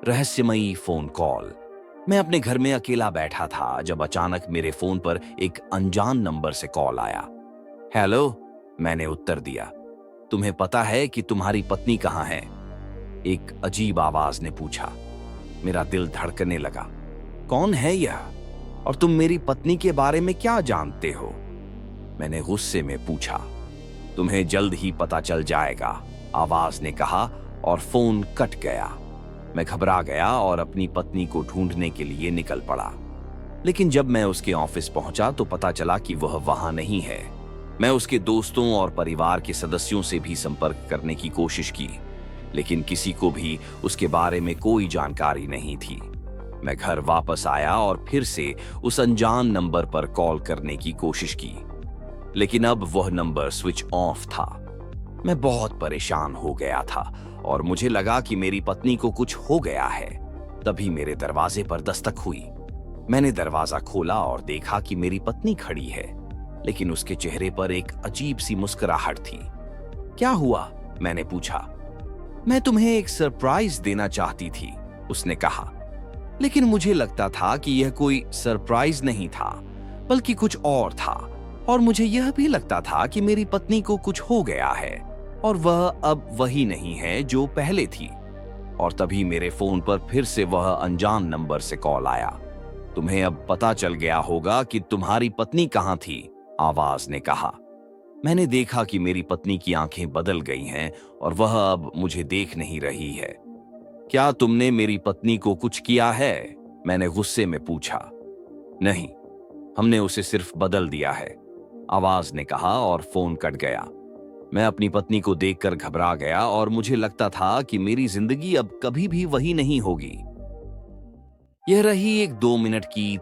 रहस्यमयी phone call. मैं अपने घर में अकेला बैठा था जब अचानक मेरे फोन पर एक अनजान नंबर से कॉल आया। हेलो, मैंने उत्तर दिया। तुम्हें पता है कि तुम्हारी पत्नी कहाँ है? एक अजीब आवाज ने पूछा। मेरा दिल धड़कने लगा। कौन है यह? और तुम मेरी पत्नी के बारे में क्या जानते हो? मैंने गुस्से में पूछा। तुम्हें जल्द ही पता चल जाएगा, आवाज ने कहा और फोन कट गया। मैं घबरा गया और अपनी पत्नी को ढूंढने के लिए निकल पड़ा। लेकिन जब मैं उसके ऑफिस पहुंचा तो पता चला कि वह वहां नहीं है। मैं उसके दोस्तों और परिवार के सदस्यों से भी संपर्क करने की कोशिश की, लेकिन किसी को भी उसके बारे में कोई जानकारी नहीं थी। मैं घर वापस आया और फिर से उस अनजान नंबर पर कॉल करने की कोशिश की, लेकिन अब वह नंबर स्विच ऑफ था। मैं बहुत परेशान हो गया था और मुझे लगा कि मेरी पत्नी को कुछ हो गया है। तभी मेरे दरवाजे पर दस्तक हुई। मैंने दरवाजा खोला और देखा कि मेरी पत्नी खड़ी है, लेकिन उसके चेहरे पर एक अजीब सी मुस्कुराहट थी। क्या हुआ? मैंने पूछा। मैं तुम्हें एक सरप्राइज देना चाहती थी, उसने कहा। लेकिन मुझे लगता था कि यह कोई सरप्राइज नहीं था, बल्कि कुछ और था। और मुझे यह भी लगता था कि मेरी पत्नी को कुछ हो गया है और वह अब वही नहीं है जो पहले थी। और तभी मेरे फोन पर फिर से वह अनजान नंबर से कॉल आया। तुम्हें अब पता चल गया होगा कि तुम्हारी पत्नी कहाँ थी, आवाज ने कहा। मैंने देखा कि मेरी पत्नी की आंखें बदल गई हैं और वह अब मुझे देख नहीं रही है। क्या तुमने मेरी पत्नी को कुछ किया है? मैंने गुस्से में पूछा। नहीं, हमने उसे सिर्फ बदल दिया है, आवाज ने कहा और फोन कट गया। मैं अपनी पत्नी को देखकर घबरा गया और मुझे लगता था कि मेरी जिंदगी अब कभी भी वही नहीं होगी। यह रही एक 2 मिनट की